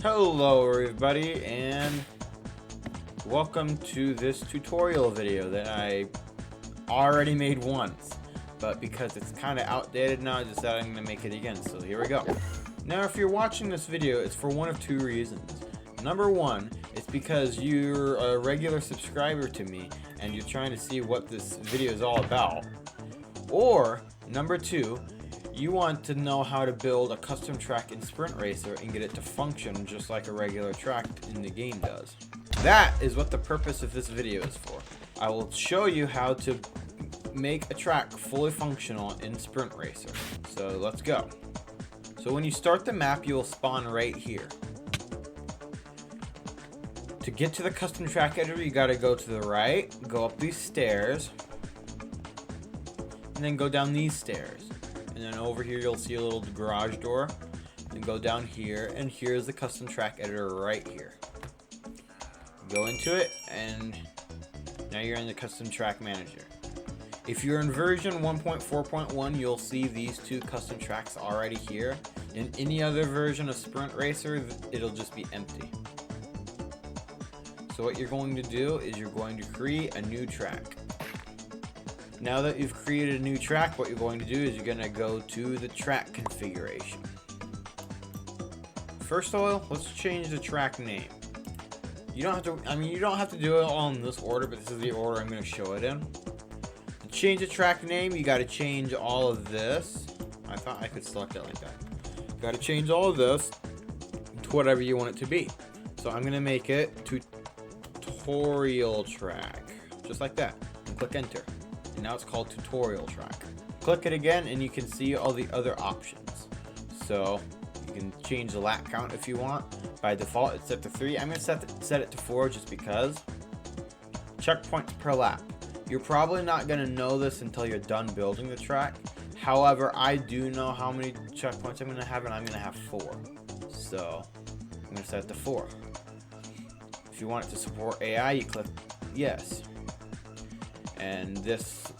Hello everybody, and welcome to this tutorial video that I already made once, but because it's kind of outdated now, I decided I'm going to make it again, so here we go. Now if you're watching this video, it's for one of two reasons. Number one, it's because you're a regular subscriber to me and you're trying to see what this video is all about. Or number two, you want to know how to build a custom track in Sprint Racer and get it to function just like a regular track in the game does. That is what the purpose of this video is for. I will show you how to make a track fully functional in Sprint Racer. So let's go. So when you start the map, you will spawn right here. To get to the custom track editor, you gotta go to the right, go up these stairs, and then go down these stairs. And then over here you'll see a little garage door, and go down here, and here's the custom track editor right here. Go into it, and now you're in the custom track manager. If you're in version 1.4.1, you'll see these two custom tracks already here. In any other version of Sprint Racer, it'll just be empty. So what you're going to do is you're going to create a new track. Now that you've created a new track, what you're going to do is you're going to go to the track configuration. First of all, let's change the track name. You don't have to, you don't have to do it all in this order, but this is the order I'm going to show it in. To change the track name, you got to change all of this. I thought I could select it like that. You got to change all of this to whatever you want it to be. So I'm going to make it tutorial track, just like that, and click enter. And now it's called tutorial track. Click it again and you can see all the other options. So you can change the lap count if you want. By default it's set to 3. I'm going to set it to 4 just because. Checkpoints per lap. You're probably not going to know this until you're done building the track. However, I do know how many checkpoints I'm going to have, and I'm going to have 4. So I'm going to set it to 4. If you want it to support AI, you click yes. And this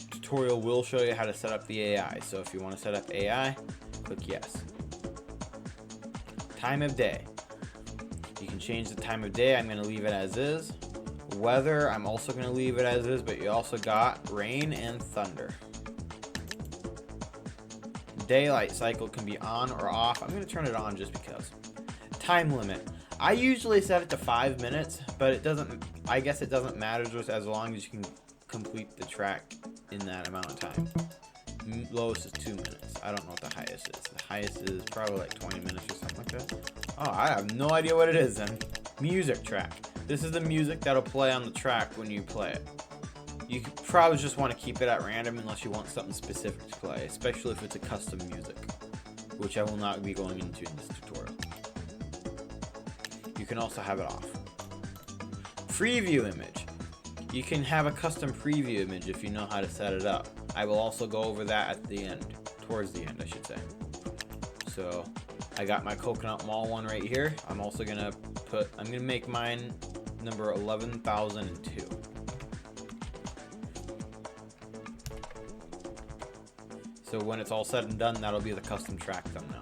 tutorial will show you how to set up the AI. So if you want to set up AI, click yes. Time of day. You can change the time of day. I'm going to leave it as is. Weather, I'm also going to leave it as is, but you also got rain and thunder. Daylight cycle can be on or off. I'm going to turn it on just because. Time limit. I usually set it to 5 minutes, but it doesn't, I guess it doesn't matter just as long as you can complete the track in that amount of time. Lowest is 2 minutes. I don't know what the highest is. The highest is probably like 20 minutes or something like that. Oh, I have no idea what it is then. Music track. This is the music that'll play on the track when you play it. You probably just want to keep it at random unless you want something specific to play, especially if it's a custom music, which I will not be going into in this tutorial. You can also have it off. Preview image. You can have a custom preview image if you know how to set it up. I will also go over that at the end, towards the end I should say. So I got my Coconut Mall one right here. I'm also gonna make mine number 11,002. So when it's all said and done, that'll be the custom track thumbnail.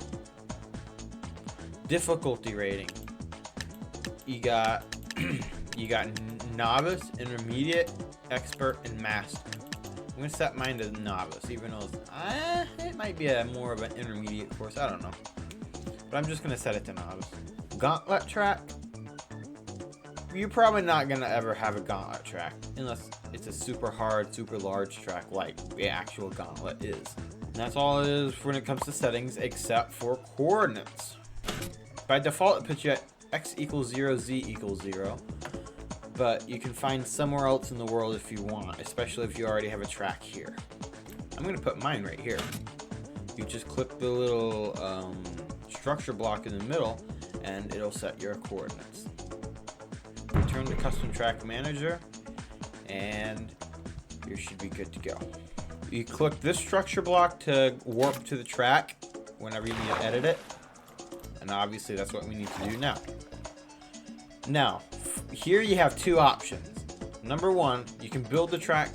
Difficulty rating. You got novice, intermediate, expert, and master. I'm gonna set mine to novice, even though it might be more of an intermediate course. I don't know, but I'm just gonna set it to novice. Gauntlet track. You're probably not gonna ever have a gauntlet track unless it's a super hard, super large track like the actual gauntlet is. And that's all it is when it comes to settings, except for coordinates. By default, it puts you at x equals 0, z equals 0. But you can find somewhere else in the world if you want, especially if you already have a track here. I'm going to put mine right here. You just click the little structure block in the middle and it'll set your coordinates. Return to custom track manager and you should be good to go. You click this structure block to warp to the track whenever you need to edit it. And obviously that's what we need to do now. Now, here you have two options. Number one, you can build the track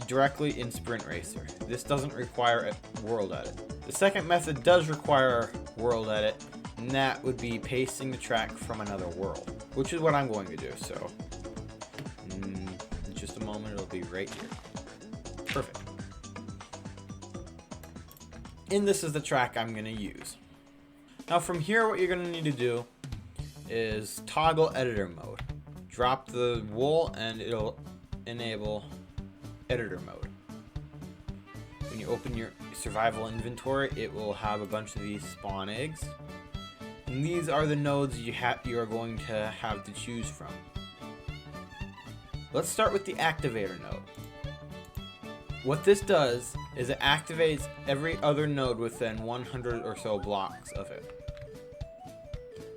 directly in Sprint Racer. This doesn't require a WorldEdit. The second method does require WorldEdit, And that would be pasting the track from another world, which is what I'm going to do. So in just a moment, it'll be right here. Perfect. And this is the track I'm going to use. Now from here, what you're going to need to do is toggle editor mode. Drop the wool and it'll enable editor mode. When you open your survival inventory, it will have a bunch of these spawn eggs. And these are the nodes you are going to have to choose from. Let's start with the activator node. What this does is it activates every other node within 100 or so blocks of it.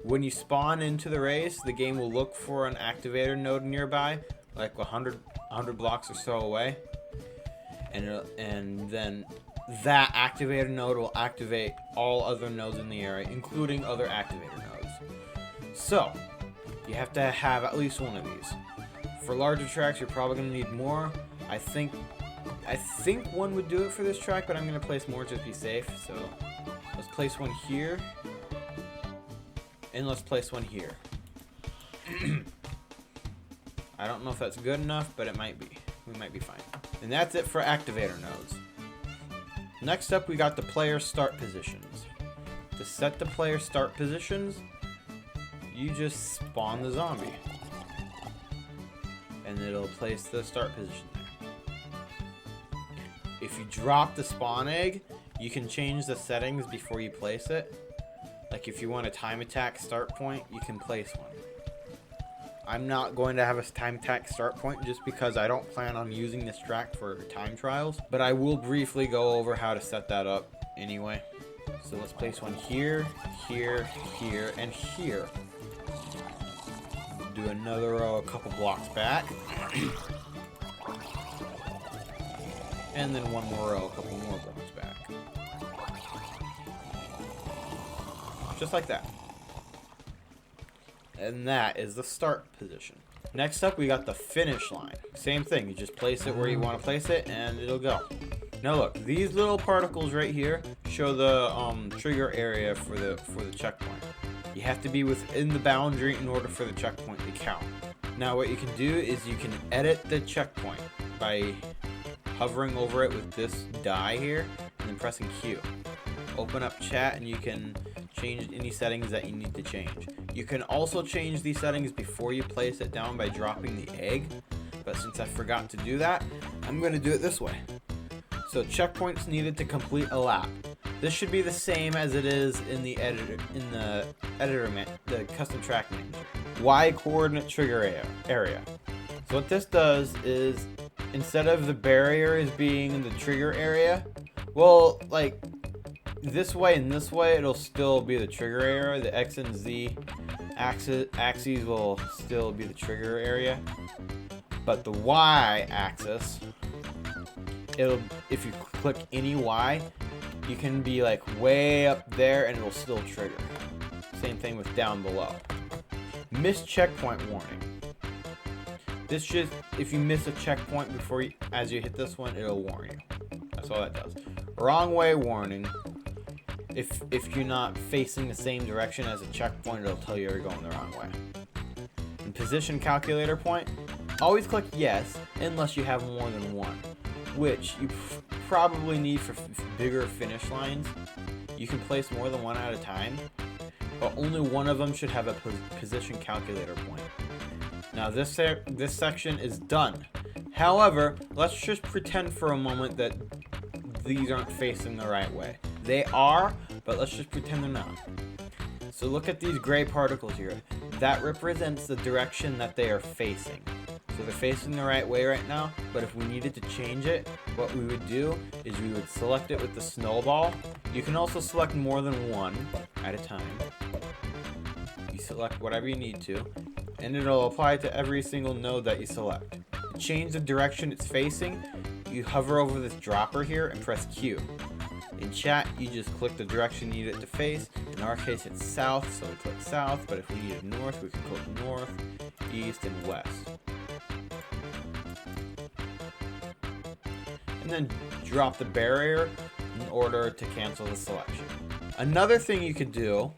When you spawn into the race, the game will look for an activator node nearby, like 100 blocks or so away, and then that activator node will activate all other nodes in the area, including other activator nodes. So you have to have at least one of these. For larger tracks, you're probably going to need more. I think one would do it for this track, but I'm going to place more just to be safe. So let's place one here. And let's place one here. I don't know if that's good enough, but it might be. We might be fine. And that's it for activator nodes. Next up, we got the player start positions. To set the player start positions, you just spawn the zombie. And it'll place the start position there. If you drop the spawn egg, you can change the settings before you place it. Like if you want a time attack start point, you can place one. I'm not going to have a time attack start point just because I don't plan on using this track for time trials, but I will briefly go over how to set that up anyway. So let's place one here, here, here, and here. Do another row a couple blocks back. And then one more row a couple more blocks back. Just like that. And that is the start position. Next up, we got the finish line. Same thing, you just place it where you want to place it and it'll go. Now look, these little particles right here show the trigger area for the checkpoint. You have to be within the boundary in order for the checkpoint to count. Now what you can do is you can edit the checkpoint by hovering over it with this die here and then pressing Q. Open up chat and you can change any settings that you need to change. You can also change these settings before you place it down by dropping the egg, but since I forgot to do that, I'm going to do it this way. So checkpoints needed to complete a lap. This should be the same as it is in the editor, the custom track manager. Y coordinate trigger area. So what this does is instead of the barriers being in the trigger area, well, like this way and this way, it'll still be the trigger area. The X and Z axes will still be the trigger area, but the Y axis, if you click any Y, you can be like way up there and it'll still trigger. Same thing with down below. Missed checkpoint warning. This just, if you miss a checkpoint as you hit this one, it'll warn you. That's all that does. Wrong way warning. If you're not facing the same direction as a checkpoint, it'll tell you you're going the wrong way. And position calculator point, always click yes unless you have more than one, which you probably need for bigger finish lines. You can place more than one at a time, but only one of them should have a position calculator point. Now this section is done. However, let's just pretend for a moment that these aren't facing the right way. They are, but let's just pretend they're not. So look at these gray particles here. That represents the direction that they are facing. So they're facing the right way right now, but if we needed to change it, what we would do is we would select it with the snowball. You can also select more than one at a time. You select whatever you need to, and it'll apply to every single node that you select. To change the direction it's facing, you hover over this dropper here and press Q. In chat, you just click the direction you need it to face. In our case, it's south, so we click south, but if we needed north, we can click north, east, and west. And then drop the barrier in order to cancel the selection. Another thing you could do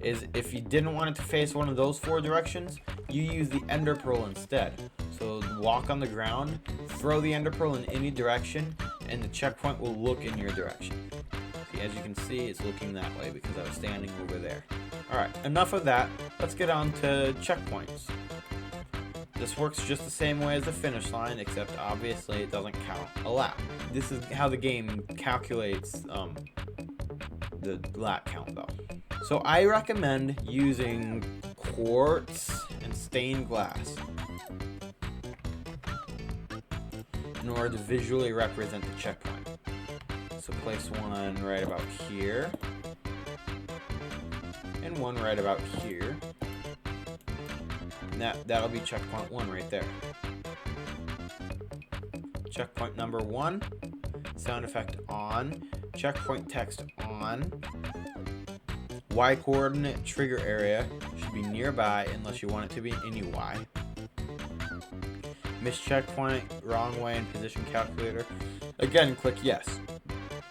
is if you didn't want it to face one of those 4 directions, you use the ender pearl instead. So walk on the ground, throw the ender pearl in any direction, and the checkpoint will look in your direction. See, as you can see, it's looking that way because I was standing over there. Alright, enough of that. Let's get on to checkpoints. This works just the same way as the finish line, except obviously it doesn't count a lap. This is how the game calculates the lap count though. So I recommend using quartz and stained glass in order to visually represent the checkpoint. So place one right about here, and one right about here. And that'll be checkpoint 1 right there. Checkpoint number 1, sound effect on, checkpoint text on. Y coordinate trigger area should be nearby unless you want it to be any Y. Miss checkpoint, wrong way in position calculator. Again, click yes.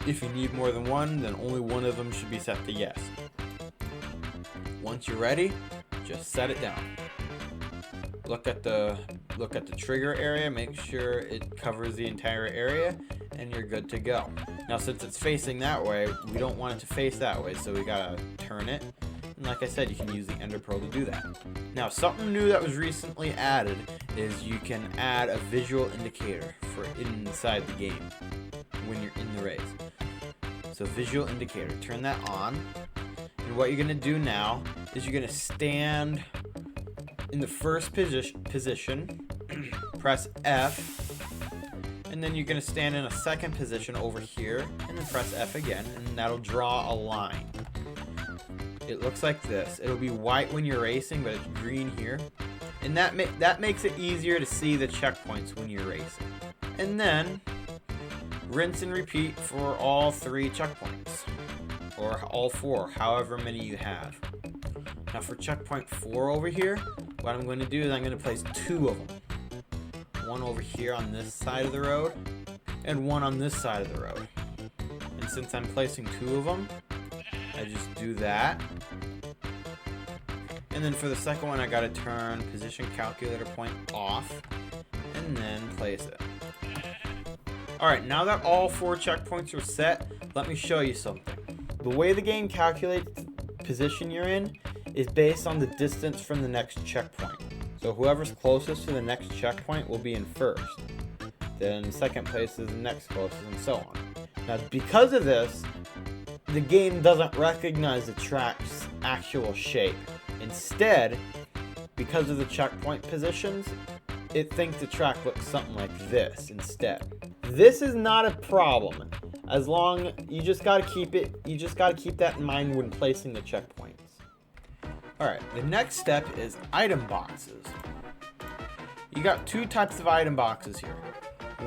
If you need more than one, then only one of them should be set to yes. Once you're ready, just set it down. Look at the trigger area, make sure it covers the entire area, and you're good to go. Now since it's facing that way, we don't want it to face that way, so we gotta turn it. And like I said, you can use the ender pearl to do that. Now something new that was recently added is you can add a visual indicator for inside the game when you're in the race. So visual indicator, turn that on. And what you're gonna do now is you're gonna stand in the first position, press F, and then you're going to stand in a second position over here, and then press F again, and that'll draw a line. It looks like this. It'll be white when you're racing, but it's green here. And that makes it easier to see the checkpoints when you're racing. And then, rinse and repeat for all 3 checkpoints. Or all 4, however many you have. Now for checkpoint 4 over here, what I'm going to do is I'm going to place 2 of them. One over here on this side of the road, and one on this side of the road. And since I'm placing 2 of them, I just do that. And then for the second one, I got to turn position calculator point off, and then place it. Alright, now that all 4 checkpoints are set, let me show you something. The way the game calculates the position you're in is based on the distance from the next checkpoint. So whoever's closest to the next checkpoint will be in first. Then second place is the next closest, and so on. Now because of this, the game doesn't recognize the track's actual shape. Instead, because of the checkpoint positions, it thinks the track looks something like this instead. This is not a problem, as long you just gotta keep that in mind when placing the checkpoints. Alright, the next step is item boxes. You got 2 types of item boxes here.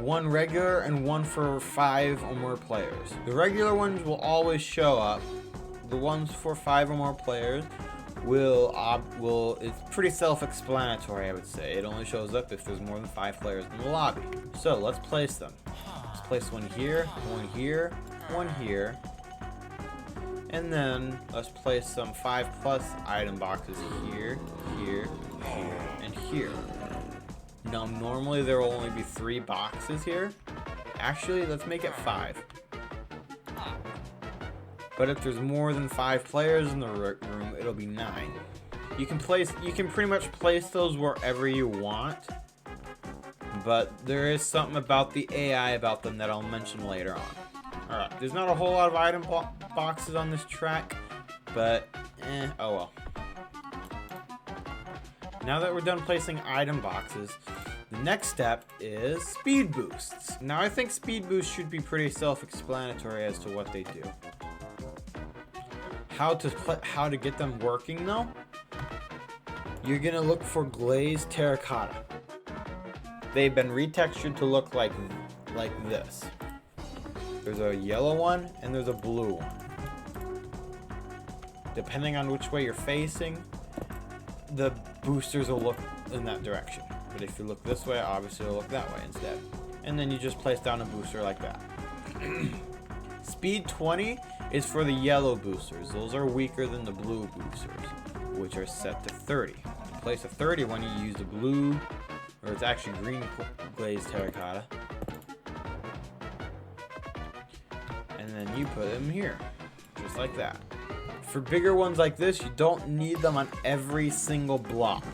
One regular and one for 5 or more players. The regular ones will always show up. The ones for 5 or more players it's pretty self-explanatory, I would say. It only shows up if there's more than 5 players in the lobby. So let's place them. Let's place one here, one here, one here. And then let's place some 5+ item boxes here, here, here, and here. Now normally there will only be 3 boxes here. Actually, let's make it 5. But if there's more than 5 players in the room, it'll be 9. You can pretty much place those wherever you want. But there is something about the AI about them that I'll mention later on. Alright, there's not a whole lot of item boxes on this track, but oh well. Now that we're done placing item boxes, the next step is speed boosts. Now I think speed boosts should be pretty self-explanatory as to what they do. How to get them working though? You're gonna look for glazed terracotta. They've been retextured to look like this. There's a yellow one and there's a blue one. Depending on which way you're facing, the boosters will look in that direction. But if you look this way, obviously it'll look that way instead. And then you just place down a booster like that. Speed 20 is for the yellow boosters. Those are weaker than the blue boosters, which are set to 30. In place of 30 when you use the blue, or it's actually green glazed terracotta. And then you put them here, just like that. For bigger ones like this, you don't need them on every single block.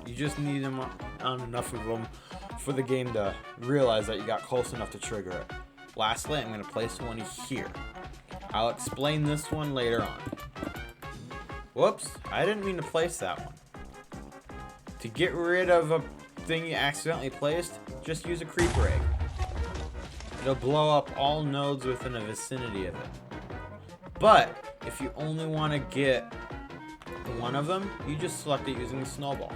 You just need them on enough of them for the game to realize that you got close enough to trigger it. Lastly, I'm going to place one here. I'll explain this one later on. Whoops, I didn't mean to place that one. To get rid of a thing you accidentally placed, just use a creeper egg. It'll blow up all nodes within the vicinity of it. But if you only want to get one of them, you just select it using the snowball.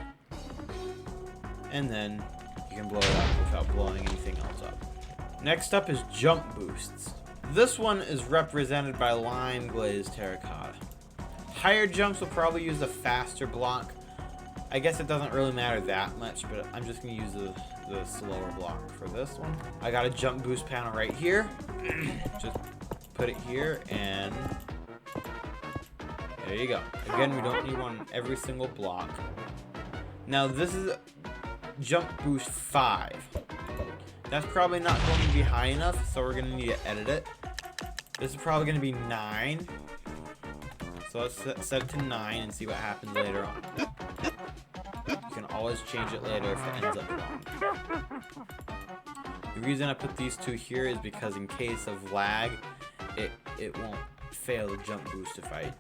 And then you can blow it up without blowing anything else up. Next up is jump boosts. This one is represented by lime glazed terracotta. Higher jumps will probably use a faster block. I guess it doesn't really matter that much, but I'm just going to use the slower block for this one. I got a jump boost panel right here. Just put it here and there you go. Again, we don't need one on every single block. Now this is jump boost 5. That's probably not going to be high enough, so we're going to need to edit it. This is probably going to be 9. So let's set it to 9 and see what happens later on. You can always change it later if it ends up wrong. The reason I put these two here is because in case of lag, it won't fail the jump boost if I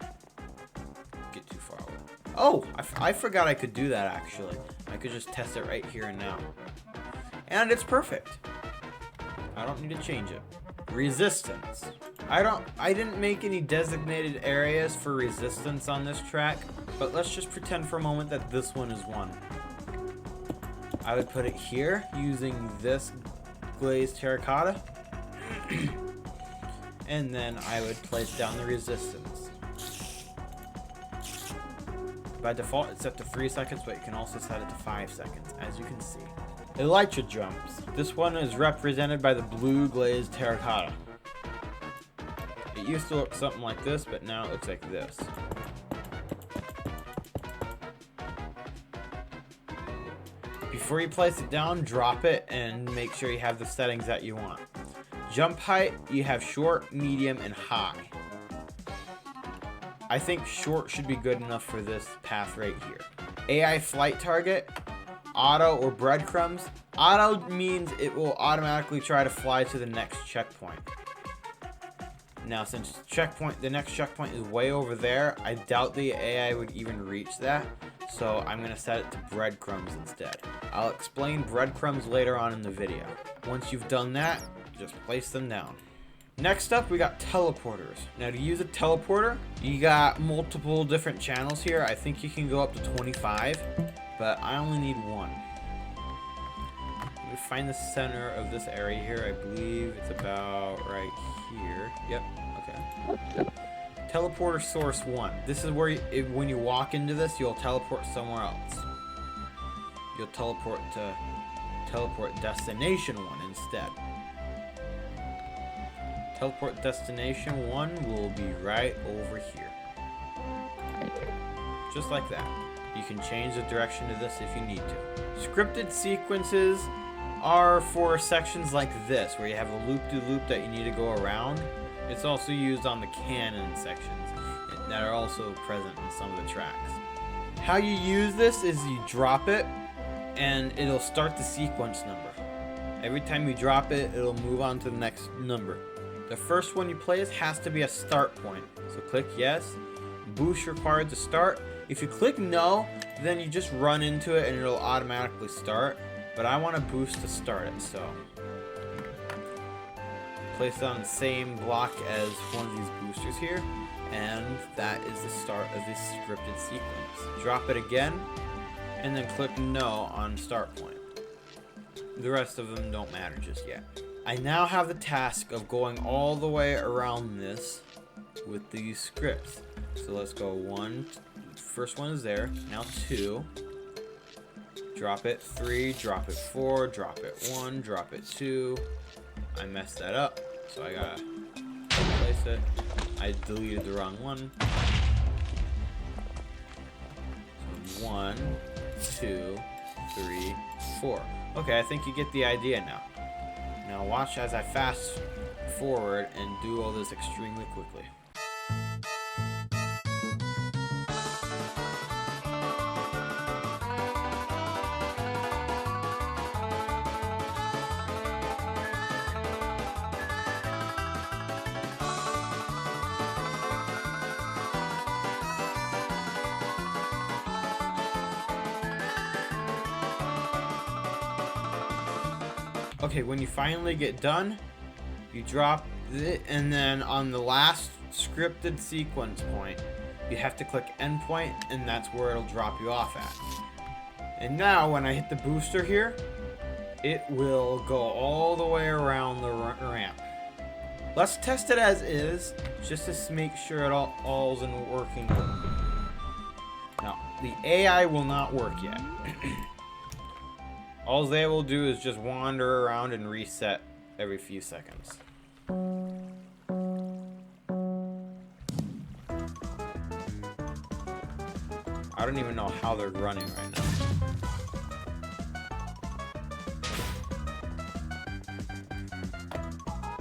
get too far away. Oh, I forgot I could do that actually. I could just test it right here and now. And it's perfect. I don't need to change it. Resistance. I didn't make any designated areas for resistance on this track, but let's just pretend for a moment that this one is one. I would put it here using this glazed terracotta. And then I would place down the resistance. By default, it's set to 3 seconds, but you can also set it to 5 seconds, as you can see. Elytra Jumps. This one is represented by the blue glazed terracotta. It used to look something like this, but now it looks like this. Before you place it down, drop it and make sure you have the settings that you want. Jump height, you have short, medium, and high. I think short should be good enough for this path right here. AI flight target, auto or breadcrumbs. Auto means it will automatically try to fly to the next checkpoint. Now since the next checkpoint is way over there, I doubt the AI would even reach that. So I'm going to set it to breadcrumbs instead. I'll explain breadcrumbs later on in the video. Once you've done that, just place them down. Next up, we got teleporters. Now to use a teleporter, you got multiple different channels here. I think you can go up to 25, but I only need one. Let me find the center of this area here. I believe it's about right here. Yep, okay. Teleporter source 1. This is where when you walk into this, you'll teleport somewhere else. You'll teleport to teleport destination 1 instead. Teleport destination 1 will be right over here. Just like that. You can change the direction of this if you need to. Scripted sequences are for sections like this, where you have a loop-de-loop that you need to go around. It's also used on the canon sections that are also present in some of the tracks. How you use this is you drop it, and it'll start the sequence number. Every time you drop it, it'll move on to the next number. The first one you place has to be a start point. So click yes. Boost required to start. If you click no, then you just run into it and it'll automatically start. But I want a boost to start it, so place it on the same block as one of these boosters here, and that is the start of this scripted sequence. Drop it again, and then click no on start point. The rest of them don't matter just yet. I now have the task of going all the way around this with these scripts. So let's go 1, first one is there, now 2, drop it 3, drop it 4, drop it 1, drop it 2. I messed that up, so I gotta replace it. I deleted the wrong one. So 1, 2, 3, 4. Okay, I think you get the idea now. Now watch as I fast forward and do all this extremely quickly. Okay, when you finally get done, you drop it, and then on the last scripted sequence point, you have to click endpoint, and that's where it'll drop you off at. And now, when I hit the booster here, it will go all the way around the ramp. Let's test it as is, just to make sure it all's in working order. Now, the AI will not work yet. All they will do is just wander around and reset every few seconds. I don't even know how they're running right now.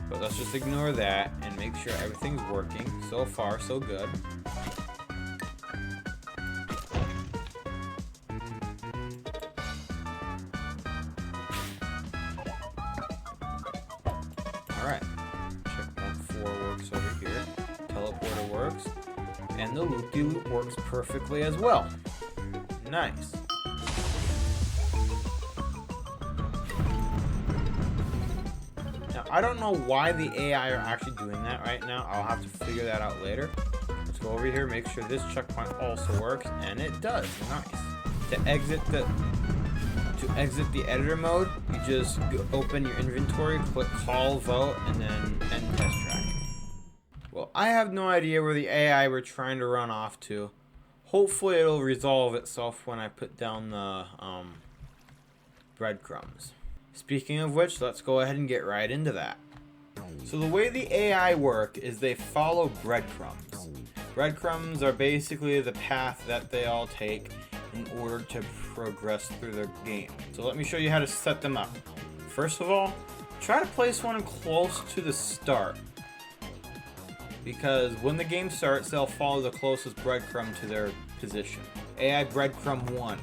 But let's just ignore that and make sure everything's working. So far, so good. Alright, checkpoint 4 works over here, teleporter works, and the loop-de-loop works perfectly as well. Nice. Now, I don't know why the AI are actually doing that right now. I'll have to figure that out later. Let's go over here, make sure this checkpoint also works, and it does. Nice. To exit the editor mode, you just open your inventory, click call, vote, and then end test track. Well, I have no idea where the AI we're trying to run off to. Hopefully it'll resolve itself when I put down the breadcrumbs. Speaking of which, let's go ahead and get right into that. So the way the AI work is they follow breadcrumbs. Breadcrumbs are basically the path that they all take in order to progress through their game. So let me show you how to set them up. First of all, try to place one close to the start, because when the game starts, they'll follow the closest breadcrumb to their position. AI breadcrumb 1.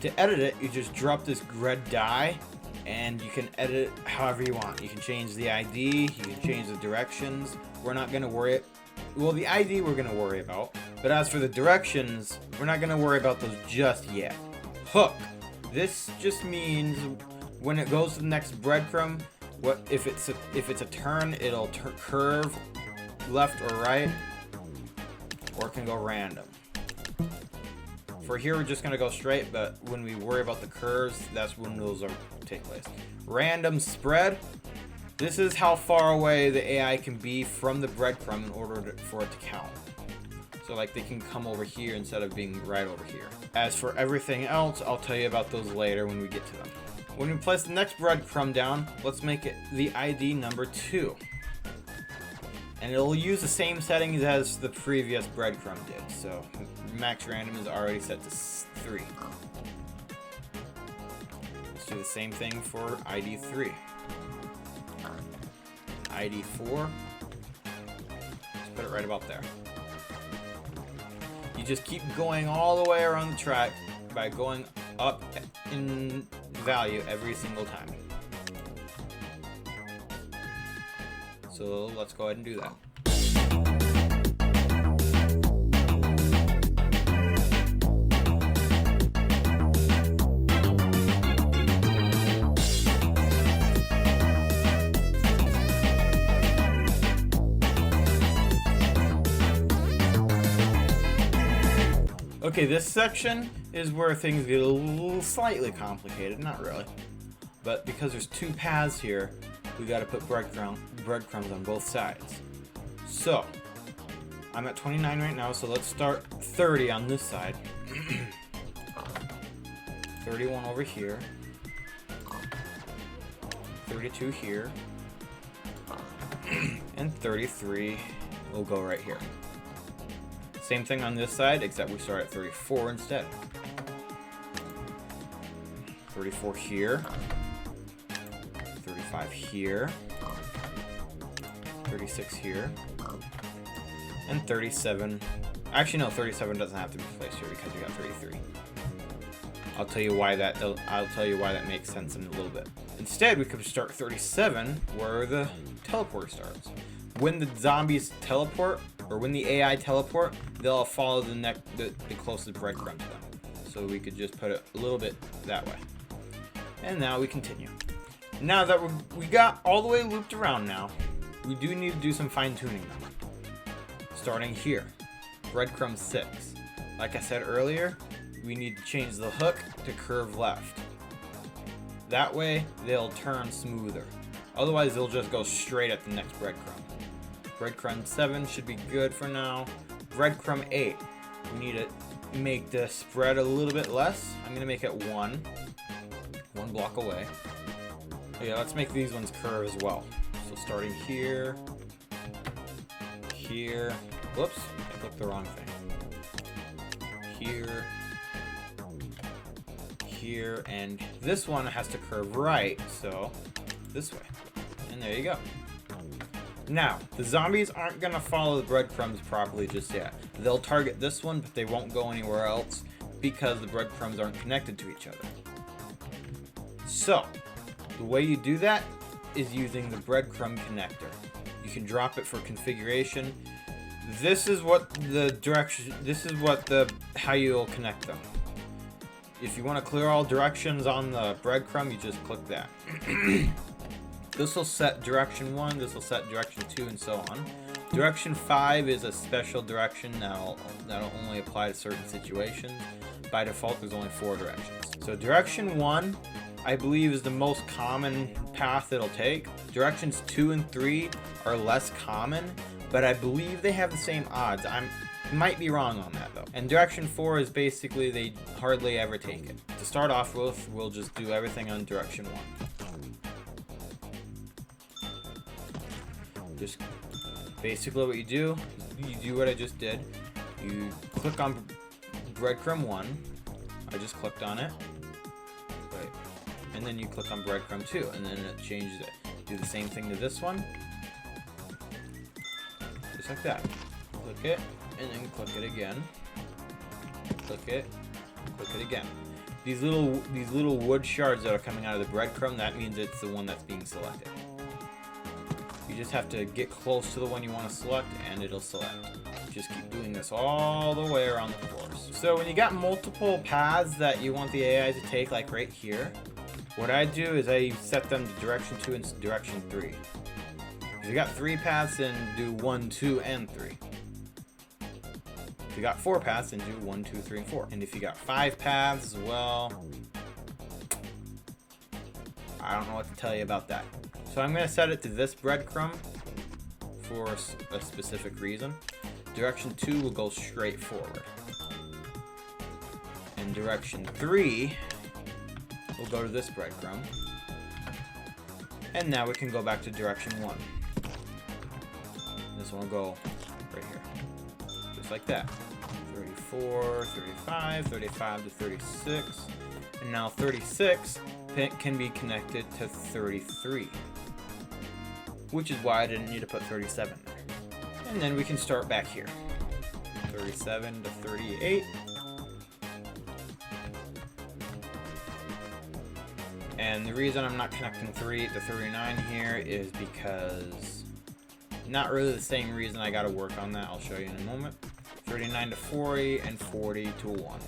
To edit it, you just drop this red die, and you can edit it however you want. You can change the ID, you can change the directions. We're not going to worry. Well, the ID we're going to worry about, but as for the directions, we're not going to worry about those just yet. Hook. This just means when it goes to the next breadcrumb, if it's a turn, it'll curve left or right, or it can go random. For here, we're just going to go straight, but when we worry about the curves, that's when those take place. Random spread. This is how far away the AI can be from the breadcrumb in order for it to count. So like they can come over here instead of being right over here. As for everything else, I'll tell you about those later when we get to them. When we place the next breadcrumb down, let's make it the ID number 2. And it'll use the same settings as the previous breadcrumb did. So max random is already set to 3. Let's do the same thing for ID 3. ID 4. Let's put it right about there. You just keep going all the way around the track by going up in value every single time. So let's go ahead and do that. Okay, this section is where things get a little slightly complicated, not really. But because there's 2 paths here, we gotta put breadcrumbs on both sides. So, I'm at 29 right now, so let's start 30 on this side. 31 over here, 32 here, and 33 will go right here. Same thing on this side, except we start at 34 instead. 34 here, 35 here, 36 here, and 37. Actually, no, 37 doesn't have to be placed here because we got 33. I'll tell you why that makes sense in a little bit. Instead, we could start 37 where the teleporter starts. When the zombies teleport, or when the AI teleport, they'll follow the closest breadcrumb to them. So we could just put it a little bit that way. And now we continue. Now that we got all the way looped around now, we do need to do some fine tuning now. Starting here, Breadcrumbs 6. Like I said earlier, we need to change the hook to curve left. That way, they'll turn smoother. Otherwise, they'll just go straight at the next breadcrumb. Breadcrumbs 7 should be good for now. Breadcrumbs 8, we need to make the spread a little bit less. I'm gonna make it one block away. Yeah, let's make these ones curve as well. So starting here, here, whoops, I clicked the wrong thing. Here, here, and this one has to curve right, so this way. And there you go. Now, the zombies aren't gonna follow the breadcrumbs properly just yet. They'll target this one, but they won't go anywhere else because the breadcrumbs aren't connected to each other. So, the way you do that is using the breadcrumb connector. You can drop it for configuration. This is what the direction, how you'll connect them. If you want to clear all directions on the breadcrumb, you just click that. This will set direction 1, this will set direction 2, and so on. Direction 5 is a special direction that'll only apply to certain situations. By default, there's only 4 directions. So direction 1, I believe, is the most common path it'll take. Directions 2 and 3 are less common, but I believe they have the same odds. I might be wrong on that though. And direction 4 is basically they hardly ever take it. To start off with, we'll just do everything on direction 1. Just basically what you do what I just did. You click on breadcrumb 1. I just clicked on it. Right. And then you click on breadcrumb 2, and then it changes it. Do the same thing to this one. Just like that. Click it, and then click it again. Click it again. These little wood shards that are coming out of the breadcrumb, that means it's the one that's being selected. You just have to get close to the one you want to select, and it'll select. Just keep doing this all the way around the course. So when you got multiple paths that you want the AI to take, like right here, what I do is I set them to direction 2 and direction 3. If you got 3 paths, then do 1, 2, and 3. If you got 4 paths, then do 1, 2, 3, and 4. And if you got 5 paths, well, I don't know what to tell you about that. So I'm going to set it to this breadcrumb for a specific reason. Direction 2 will go straight forward. And direction 3 will go to this breadcrumb. And now we can go back to direction 1. This one will go right here. Just like that. 34, 35, 35 to 36. And now 36 can be connected to 33. Which is why I didn't need to put 37 there. And then we can start back here. 37 to 38. And the reason I'm not connecting 38 to 39 here is because, not really the same reason. I gotta work on that. I'll show you in a moment. 39 to 40 and 40 to 1.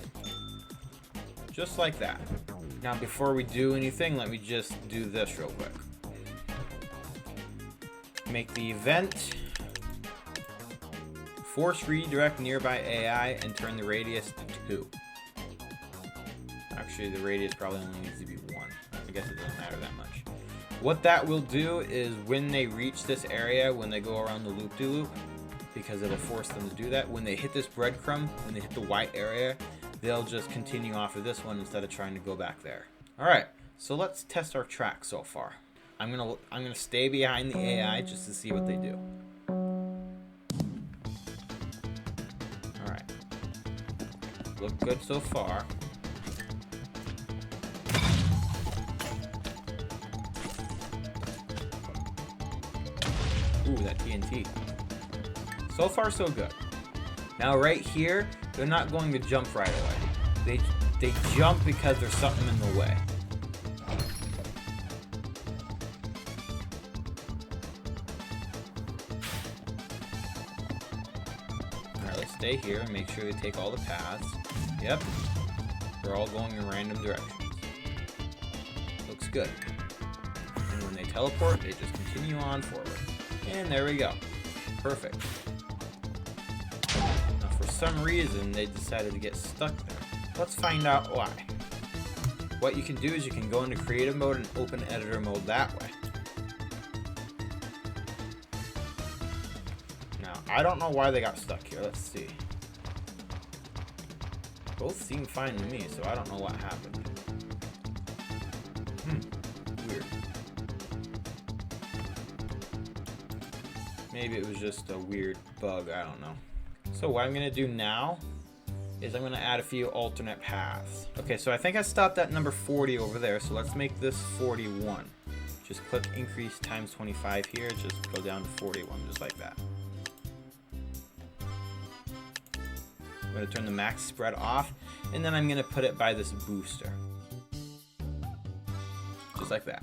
Just like that. Now before we do anything, let me just do this real quick. Make the event force redirect nearby AI and turn the radius to 2. Actually, the radius probably only needs to be 1. I guess it doesn't matter that much. What that will do is when they reach this area, when they go around the loop-de-loop, because it'll force them to do that, when they hit this breadcrumb, when they hit the white area, they'll just continue off of this one instead of trying to go back there. All right, so let's test our track so far. I'm gonna stay behind the AI just to see what they do. All right, look good so far. Ooh, that TNT. So far, so good. Now, right here, they're not going to jump right away. They jump because there's something in the way. Alright, let's stay here and make sure they take all the paths. Yep. They're all going in random directions. Looks good. And when they teleport, they just continue on forward. And there we go. Perfect. Now, for some reason, they decided to get stuck there. Let's find out why. What you can do is you can go into creative mode and open editor mode that way. Now, I don't know why they got stuck here. Let's see. Both seem fine to me, so I don't know what happened. Weird. Maybe it was just a weird bug, I don't know. So what I'm gonna do now is I'm gonna add a few alternate paths. Okay, so I think I stopped at number 40 over there, so let's make this 41. Just click increase times 25 here, just go down to 41, just like that. I'm gonna turn the max spread off, and then I'm gonna put it by this booster. Just like that.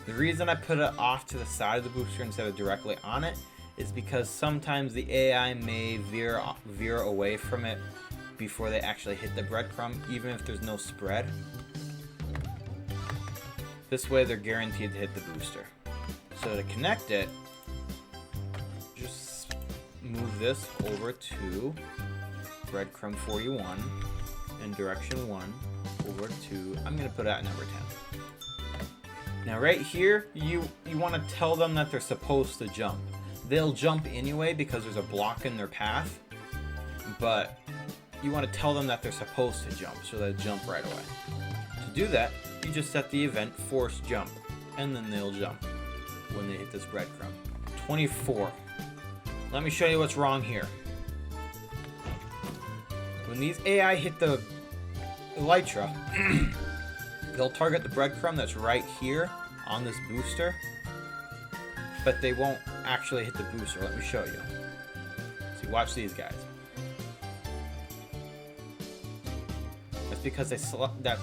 The reason I put it off to the side of the booster instead of directly on it is because sometimes the AI may veer away from it before they actually hit the breadcrumb, even if there's no spread. This way they're guaranteed to hit the booster. So to connect it, just move this over to breadcrumb 41 and direction 1 over to, I'm going to put it at number 10. Now right here, you want to tell them that they're supposed to jump. They'll jump anyway because there's a block in their path, but you want to tell them that they're supposed to jump, so they jump right away. To do that, you just set the event force jump, and then they'll jump when they hit this breadcrumb. 24. Let me show you what's wrong here. When these AI hit the Elytra, they'll target the breadcrumb that's right here on this booster, but they won't actually hit the booster. Let me show you. See, watch these guys. That's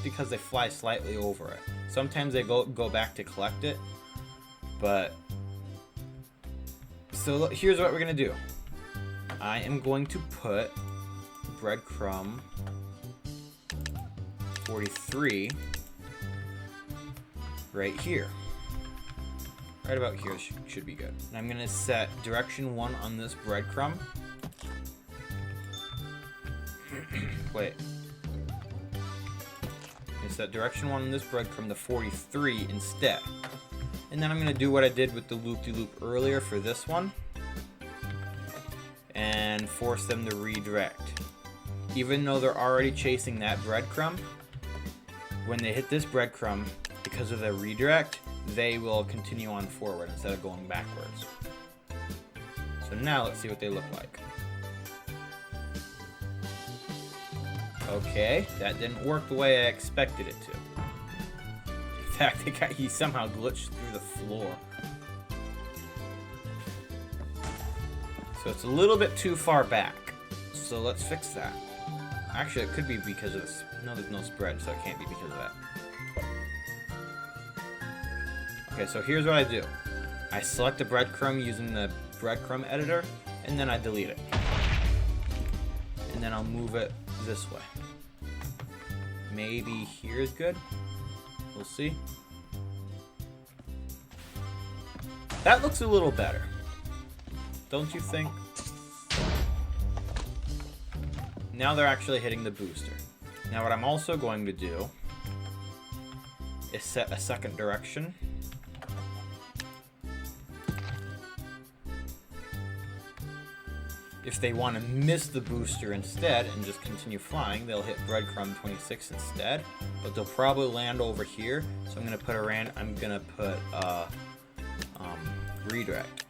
because they fly slightly over it. Sometimes they go back to collect it, but so here's what we're gonna do. I am going to put breadcrumb 43 right here. Right about here should be good. And I'm gonna set direction 1 on this breadcrumb. Wait. I set direction 1 on this breadcrumb to 43 instead. And then I'm gonna do what I did with the loop-de-loop earlier for this one, and force them to redirect. Even though they're already chasing that breadcrumb, when they hit this breadcrumb, because of the redirect, they will continue on forward instead of going backwards. So now let's see what they look like. Okay, that didn't work the way I expected it to. In fact, he somehow glitched through the floor. So it's a little bit too far back. So let's fix that. Actually, it could be because of this. No, there's no spread, so it can't be because of that. Okay, so here's what I do. I select a breadcrumb using the breadcrumb editor, and then I delete it. And then I'll move it this way. Maybe here is good. We'll see. That looks a little better. Don't you think? Now they're actually hitting the booster. Now what I'm also going to do is set a second direction. if they want to miss the booster instead and just continue flying, they'll hit breadcrumb 26 instead, but they'll probably land over here. So I'm gonna put redirect.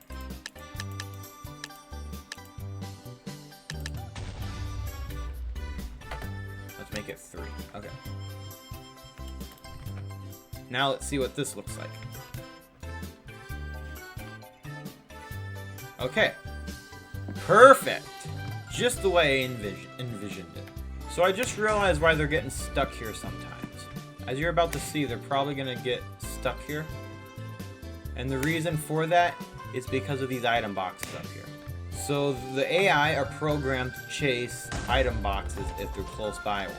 Let's make it 3. Okay. Now let's see what this looks like. Okay. Perfect. Just the way I envisioned it. So I just realized why they're getting stuck here sometimes. As you're about to see, they're probably going to get stuck here. And the reason for that is because of these item boxes up here. So the AI are programmed to chase item boxes if they're close by one.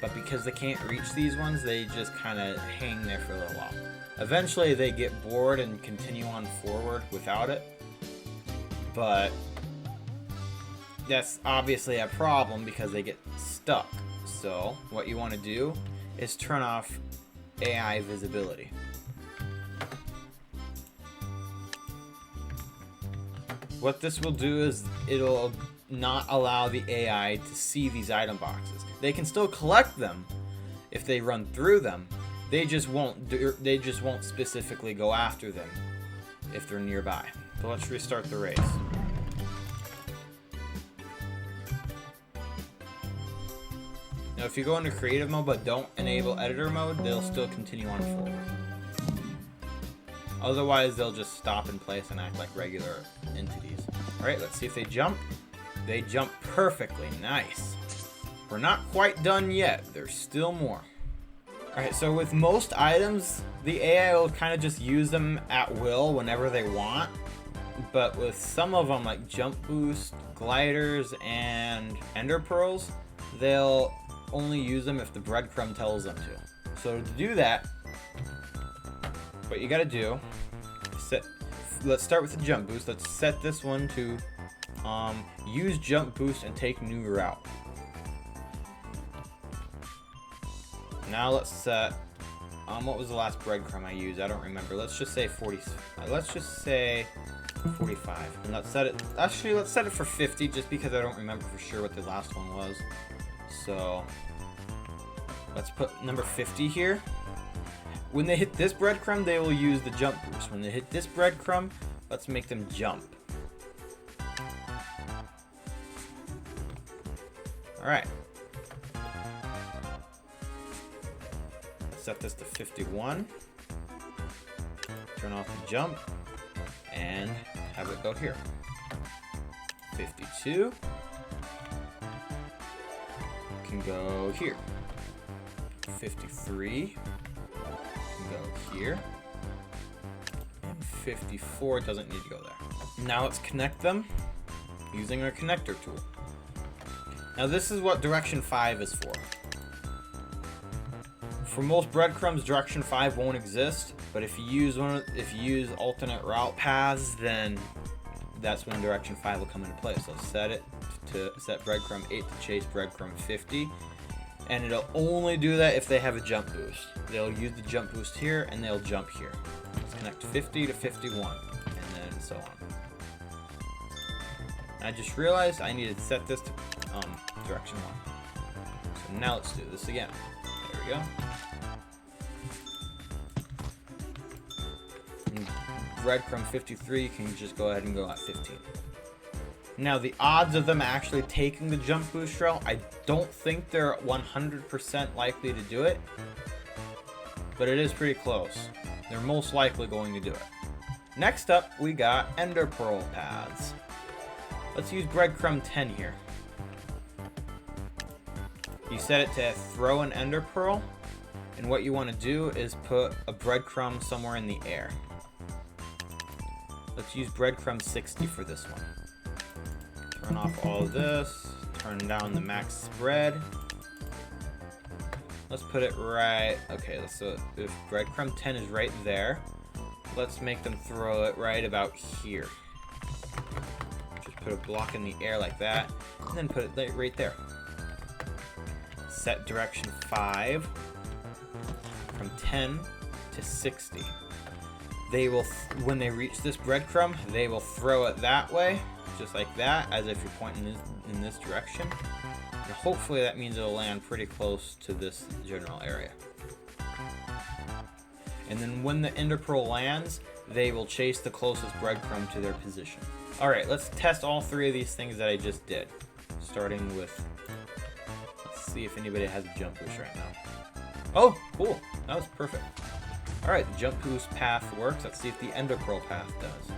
But because they can't reach these ones, they just kind of hang there for a little while. Eventually they get bored and continue on forward without it. But that's obviously a problem because they get stuck. So what you want to do is turn off AI visibility. What this will do is it'll not allow the AI to see these item boxes. They can still collect them if they run through them. They just won't specifically go after them if they're nearby. So let's restart the race. Now if you go into creative mode but don't enable editor mode, they'll still continue on forward. Otherwise they'll just stop in place and act like regular entities. Alright, let's see if they jump. They jump perfectly. Nice. We're not quite done yet. There's still more. Alright, so with most items, the AI will kind of just use them at will whenever they want. But with some of them, like jump boost, gliders, and ender pearls, they'll only use them if the breadcrumb tells them to. So to do that, what you gotta do, let's start with the jump boost. Let's set this one to use jump boost and take new route. Now let's set, what was the last breadcrumb I used? I don't remember. Let's just say 40. Let's just say 45. And let's set it. Actually, let's set it for 50, just because I don't remember for sure what the last one was. So let's put number 50 here. When they hit this breadcrumb, they will use the jump boost. When they hit this breadcrumb, let's make them jump. All right. Set this to 51, turn off the jump, and have it go here. 52 can go here. 53 can go here. And 54 doesn't need to go there. Now let's connect them using our connector tool. Now this is what direction 5 is for. For most breadcrumbs, direction 5 won't exist, but if you use alternate route paths, then that's when direction 5 will come into play. So set it to set breadcrumb 8 to chase breadcrumb 50, and it'll only do that if they have a jump boost. They'll use the jump boost here, and they'll jump here. Let's connect 50 to 51, and then so on. I just realized I needed to set this to direction 1. So now let's do this again. There we go. And breadcrumb 53 can just go ahead and go at 15. Now the odds of them actually taking the jump boost route, I don't think they're 100% likely to do it, but it is pretty close. They're most likely going to do it. Next up, we got ender pearl paths. Let's use breadcrumb 10 here. You set it to throw an ender pearl, and what you want to do is put a breadcrumb somewhere in the air. Let's use breadcrumb 60 for this one. Turn off all of this, turn down the max spread. Let's put it right, okay, so if breadcrumb 10 is right there, let's make them throw it right about here. Just put a block in the air like that, and then put it right there. Set direction 5 from 10 to 60. They will, when they reach this breadcrumb, they will throw it that way, just like that, as if you're pointing in this direction. And hopefully that means it'll land pretty close to this general area. And then when the ender pearl lands, they will chase the closest breadcrumb to their position. Alright, let's test all three of these things that I just did. Starting with, let's see if anybody has a jump boost right now. Oh, cool. That was perfect. Alright, the jump boost path works. Let's see if the ender pearl path does.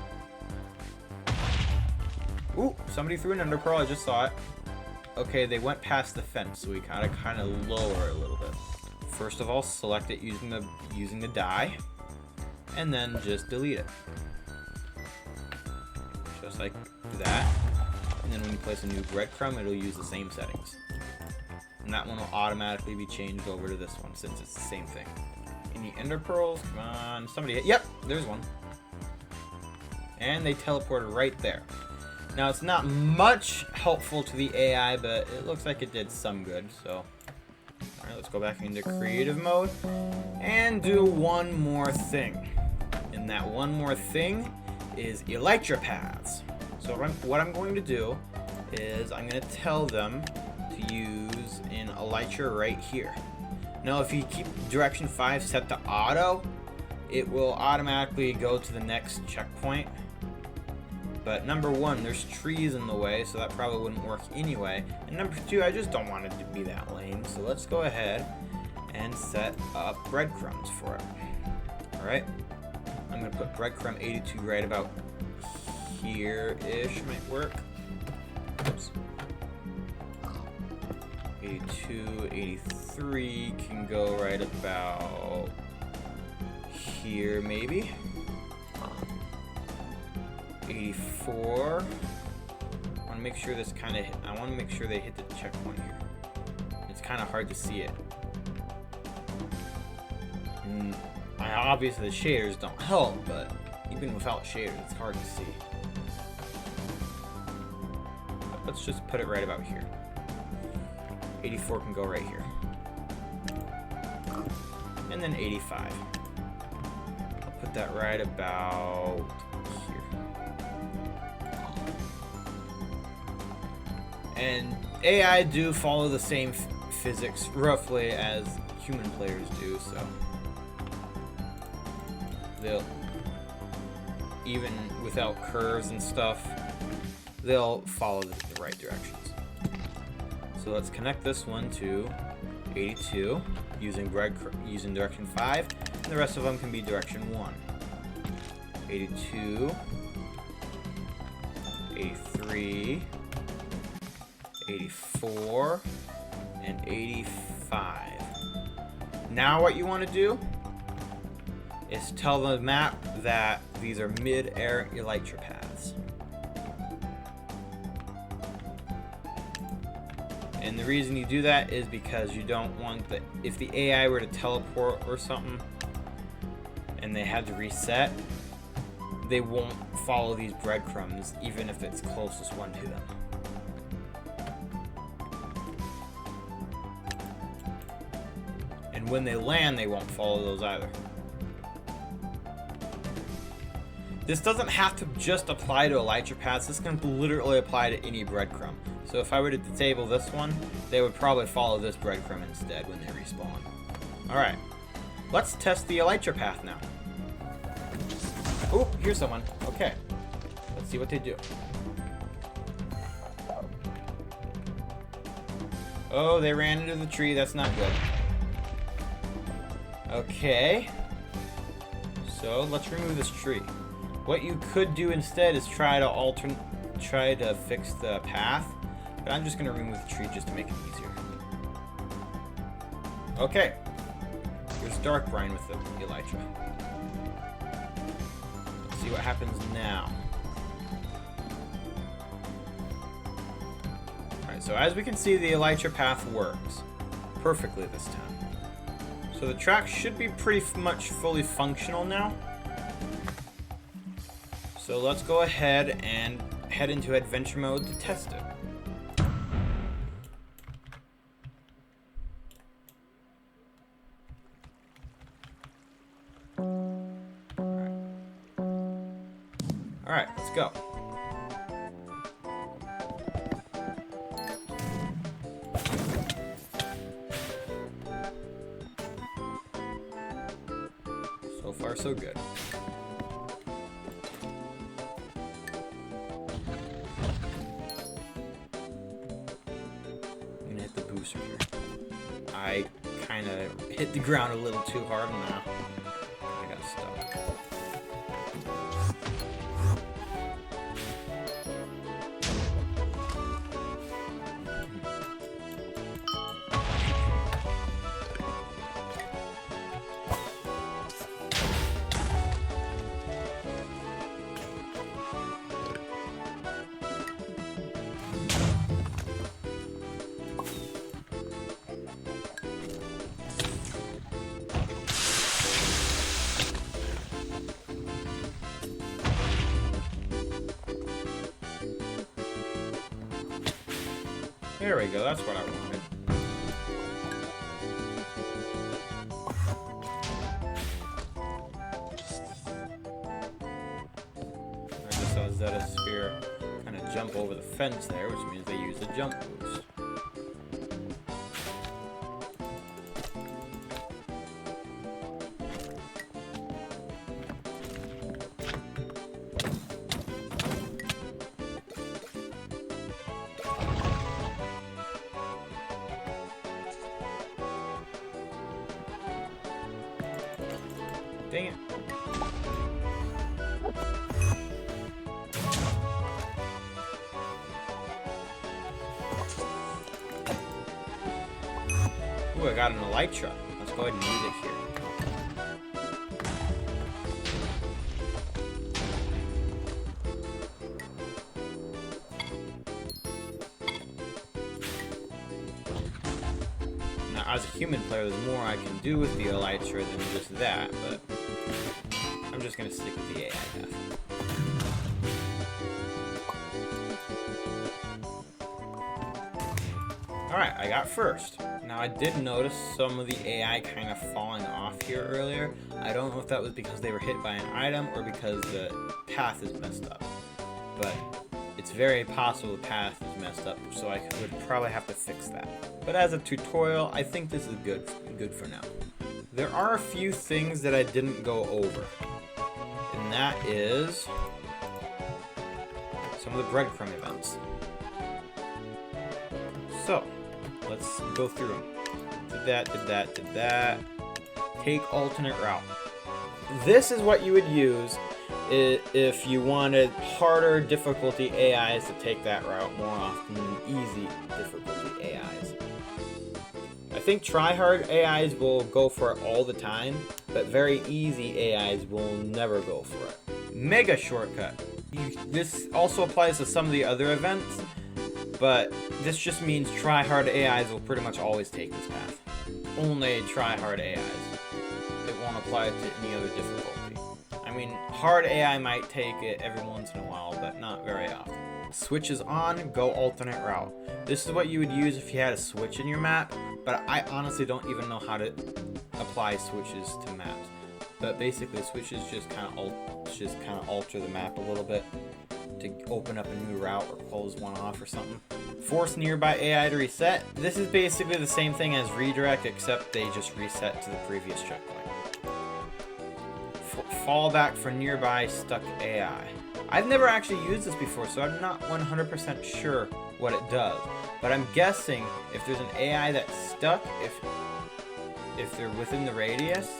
Ooh, somebody threw an ender pearl. I just saw it. Okay, they went past the fence, so we gotta kind of lower it a little bit. First of all, select it using the die, and then just delete it. Just like that. And then when you place a new breadcrumb, it'll use the same settings. And that one will automatically be changed over to this one, since it's the same thing. Any ender pearls? Come on, somebody hit. Yep, there's one. And they teleported right there. Now, it's not much helpful to the AI, but it looks like it did some good, so. Alright, let's go back into creative mode and do one more thing. And that one more thing is elytra paths. So what I'm going to do is I'm going to tell them to use an elytra right here. Now, if you keep direction 5 set to auto, it will automatically go to the next checkpoint. But number one, there's trees in the way, so that probably wouldn't work anyway. And number two, I just don't want it to be that lame. So let's go ahead and set up breadcrumbs for it. Alright. I'm going to put breadcrumb 82 right about here-ish might work. Oops. 82, 83 can go right about here maybe. 84. I want to make sure this kind of I want to make sure they hit the checkpoint here. It's kind of hard to see it. And obviously the shaders don't help, but even without shaders, it's hard to see. But let's just put it right about here. 84 can go right here. And then 85. I'll put that right about here. And AI do follow the same physics roughly as human players do, so they'll, even without curves and stuff, they'll follow the right directions. So let's connect this one to 82 using direction 5, and the rest of them can be direction 1. 82, 83, 84, and 85. Now what you want to do is tell the map that these are mid-air elytra paths. And the reason you do that is because you don't want if the AI were to teleport or something and they had to reset, they won't follow these breadcrumbs even if it's closest one to them. And when they land, they won't follow those either. This doesn't have to just apply to elytra paths. This can literally apply to any breadcrumb. So if I were to disable this one, they would probably follow this breadcrumb instead when they respawn. Alright, let's test the elytra path now. Oh, here's someone. Okay, let's see what they do. Oh, they ran into the tree. That's not good. Okay, so let's remove this tree. What you could do instead is try to fix the path, but I'm just going to remove the tree just to make it easier. Okay, there's dark brine with the elytra. Let's see what happens now. Alright, so as we can see, the elytra path works perfectly this time. So the track should be pretty much fully functional now. So let's go ahead and head into adventure mode to test it. Alright, let's go. so good. I'm gonna hit the booster here. I kind of hit the ground a little too hard now. I got stuck. There we go, that's what I wanted. I just saw Zeta Sphere kind of jump over the fence there, which means they use the jump boost. Dang it. Ooh, I got an Elytra. Let's go ahead and use it here. Now, as a human player, there's more I can do with the Elytra than just that, but I'm just gonna stick with the AI path. Alright, I got first. Now I did notice some of the AI kind of falling off here earlier. I don't know if that was because they were hit by an item or because the path is messed up. But it's very possible the path is messed up, so I would probably have to fix that. But as a tutorial, I think this is good for now. There are a few things that I didn't go over. And that is some of the breadcrumb events. So, let's go through them. Did that. Take alternate route. This is what you would use if you wanted harder difficulty AIs to take that route more often than easy difficulty AIs. I think try-hard AIs will go for it all the time, but very easy AIs will never go for it. Mega shortcut. This also applies to some of the other events, but this just means try-hard AIs will pretty much always take this path. Only try-hard AIs. It won't apply to any other difficulty. I mean, hard AI might take it every once in a while, but not very often. Switch is on, go alternate route. This is what you would use if you had a switch in your map, but I honestly don't even know how to apply switches to maps. But basically, switches just kind of alter the map a little bit to open up a new route or close one off or something. Force nearby AI to reset. This is basically the same thing as redirect, except they just reset to the previous checkpoint. Fallback for nearby stuck AI. I've never actually used this before, so I'm not 100% sure what it does. But I'm guessing if there's an AI that's stuck, if they're within the radius,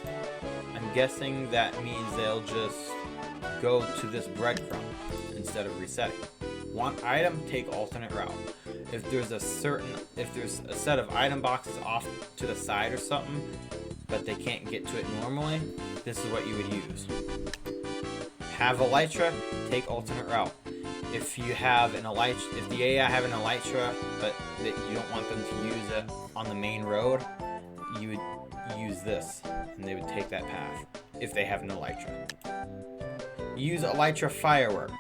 I'm guessing that means they'll just go to this breadcrumb instead of resetting. Want item, take alternate route. If there's a set of item boxes off to the side or something, but they can't get to it normally, this is what you would use. Have Elytra, take alternate route. If you have an Elytra, if the AI have an Elytra, but that you don't want them to use it on the main road, you would use this, and they would take that path. If they have an Elytra. Use Elytra firework.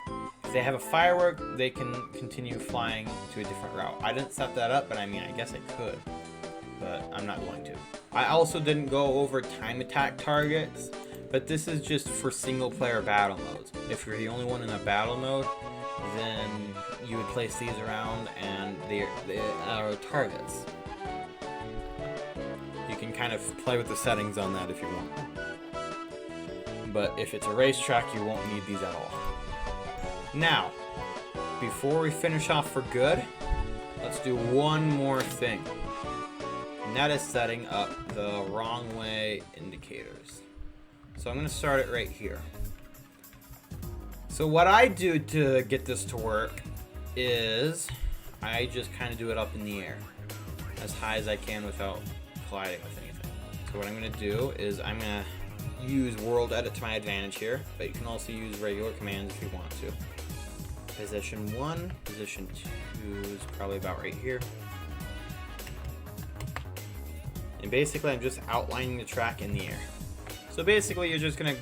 If they have a firework, they can continue flying to a different route. I didn't set that up, but I mean, I guess I could, but I'm not going to. I also didn't go over time attack targets, but this is just for single player battle modes. If you're the only one in a battle mode, then you would place these around and they are targets. You can kind of play with the settings on that if you want. but if it's a racetrack, you won't need these at all. Now, before we finish off for good, let's do one more thing. And that is setting up the wrong way indicators. So I'm going to start it right here. So what I do to get this to work is I just kind of do it up in the air as high as I can without colliding with anything. So what I'm going to do is I'm going to use WorldEdit to my advantage here, but you can also use regular commands if you want to. Position 1, position 2 is probably about right here. And basically I'm just outlining the track in the air. So basically you're just going to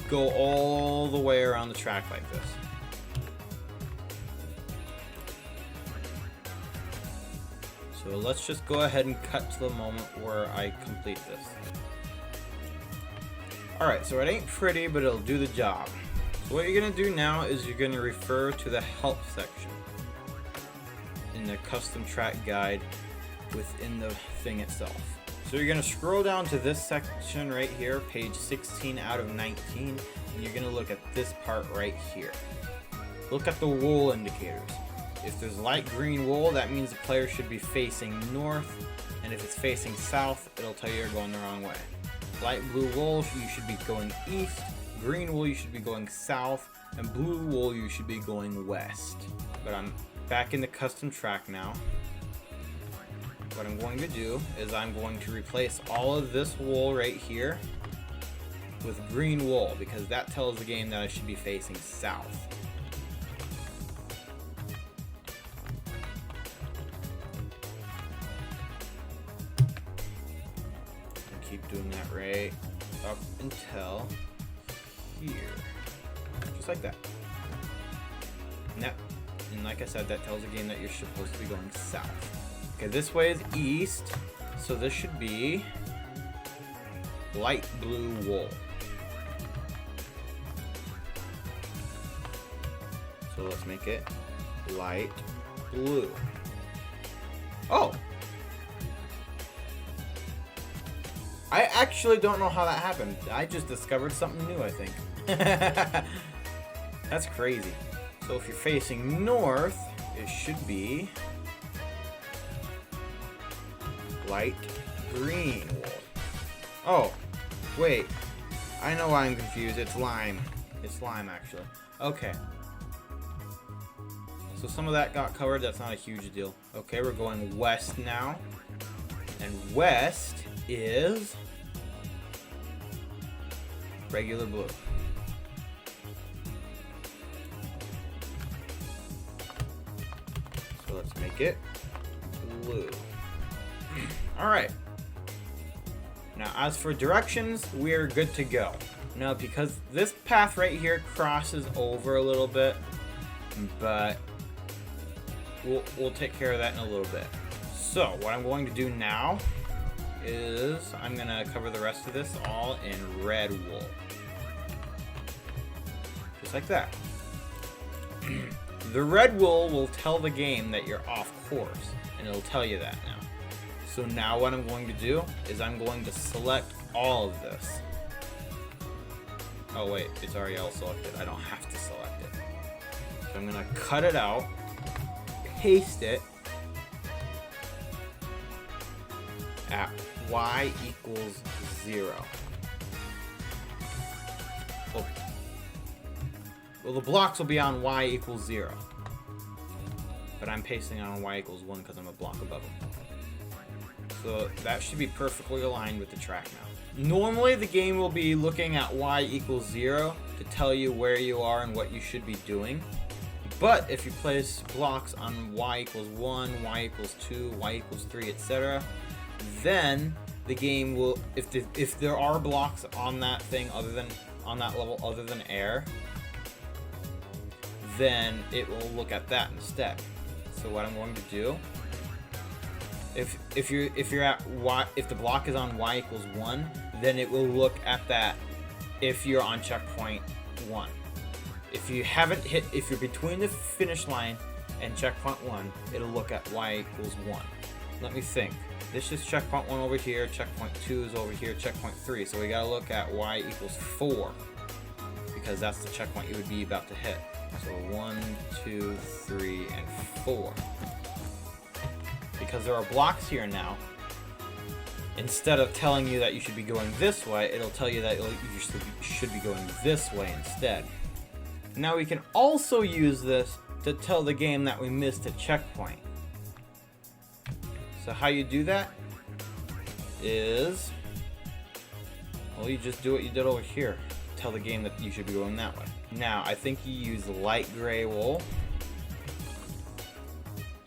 go all the way around the track like this. So let's just go ahead and cut to the moment where I complete this. Alright, so it ain't pretty, but it'll do the job. So what you're going to do now is you're going to refer to the help section in the custom track guide within the thing itself. So you're going to scroll down to this section right here, page 16 out of 19, and you're going to look at this part right here. Look at the wool indicators. If there's light green wool, that means the player should be facing north, and if it's facing south, it'll tell you you're going the wrong way. Light blue wool, you should be going east, green wool, you should be going south, and blue wool, you should be going west. But I'm back in the custom track now. What I'm going to do is I'm going to replace all of this wool right here with green wool, because that tells the game that I should be facing south. Keep doing that right up until here, just like that. And like I said, that tells the game that you're supposed to be going south. Okay, this way is east, so this should be light blue wool. So let's make it light blue. Oh! I actually don't know how that happened. I just discovered something new, I think. That's crazy. So if you're facing north, it should be light green wool. Oh, wait. I know why I'm confused. It's lime. It's lime, actually. Okay. So some of that got covered. That's not a huge deal. Okay, we're going west now. And west is regular blue. So let's make it blue. Alright. Now as for directions, we're good to go. Now because this path right here crosses over a little bit, but we'll take care of that in a little bit. So what I'm going to do now is I'm going to cover the rest of this all in red wool. Just like that. The red wool will tell the game that you're off course, and it'll tell you that now. So now what I'm going to do is I'm going to select all of this. Oh wait, it's already all selected. I don't have to select it. So I'm going to cut it out, paste it at y equals 0. Well, the blocks will be on y equals 0. But I'm pasting on y equals 1 because I'm a block above them. So that should be perfectly aligned with the track now. Normally the game will be looking at y equals 0 to tell you where you are and what you should be doing. But if you place blocks on y equals 1, y equals 2, y equals 3, etc., then the game will, if there are blocks on that thing other than on that level other than air, then it will look at that instead. So what I'm going to do, if you're at y, if the block is on y equals 1, then it will look at that if you're on checkpoint 1. If you haven't hit, if you're between the finish line and checkpoint 1, it'll look at y equals 1. Let me think. This is checkpoint 1 over here, checkpoint 2 is over here, checkpoint 3. So we gotta look at y equals 4. because that's the checkpoint you would be about to hit. So 1, 2, 3, and 4. Because there are blocks here now, instead of telling you that you should be going this way, it'll tell you that you should be going this way instead. Now we can also use this to tell the game that we missed a checkpoint. So how you do that is, well, you just do what you did over here. Tell the game that you should be going that way. Now, I think you use light gray wool.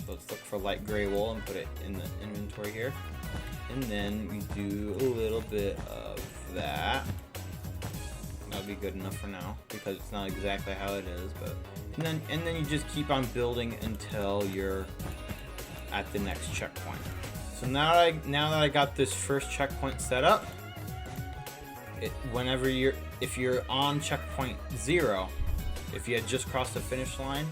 So let's look for light gray wool and put it in the inventory here. And then we do a little bit of that. That'll be good enough for now because it's not exactly how it is, but and then you just keep on building until you're at the next checkpoint. So now that I got this first checkpoint set up, if you're on checkpoint 0, if you had just crossed the finish line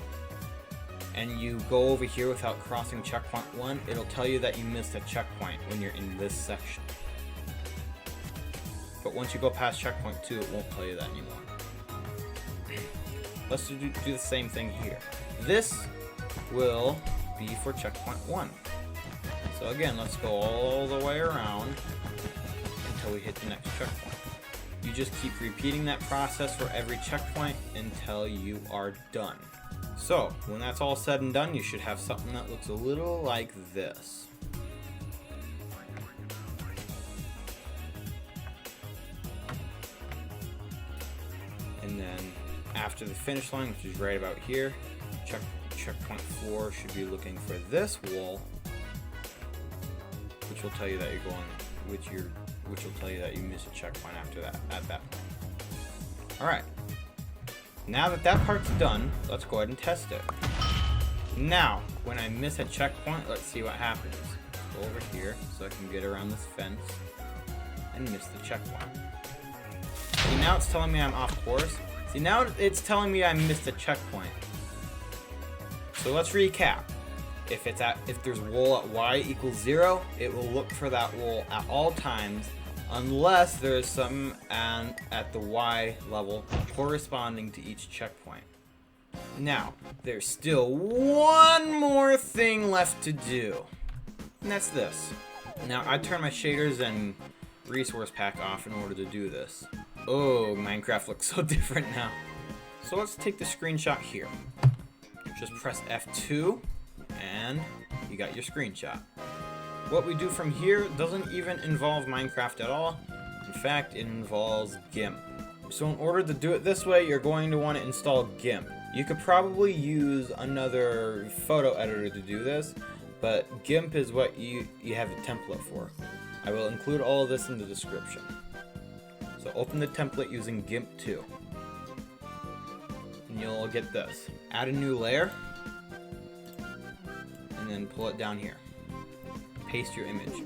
and you go over here without crossing checkpoint 1, it'll tell you that you missed a checkpoint when you're in this section. But once you go past checkpoint 2, it won't tell you that anymore. Let's do the same thing here. This will be for checkpoint 1. So again, let's go all the way around until we hit the next checkpoint. You just keep repeating that process for every checkpoint until you are done. So, when that's all said and done, you should have something that looks a little like this. And then, after the finish line, which is right about here, checkpoint 4 should be looking for this wool, which will tell you that you're going, which will tell you that you missed a checkpoint after that, at that point. Alright. Now that that part's done, let's go ahead and test it. Now, when I miss a checkpoint, let's see what happens. Let's go over here so I can get around this fence and miss the checkpoint. See, now it's telling me I'm off course. See, now it's telling me I missed a checkpoint. So let's recap. If there's wool at y equals 0, it will look for that wool at all times, unless there is some at the y level corresponding to each checkpoint. Now, there's still one more thing left to do, and that's this. Now, I turn my shaders and resource pack off in order to do this. Oh, Minecraft looks so different now. So let's take the screenshot here. Just press F2, and you got your screenshot. What we do from here doesn't even involve Minecraft at all. In fact, it involves GIMP. So in order to do it this way, you're going to want to install GIMP. You could probably use another photo editor to do this, but GIMP is what you have a template for. I will include all of this in the description. So open the template using GIMP 2. And you'll get this. Add a new layer, and then pull it down here. Paste your image.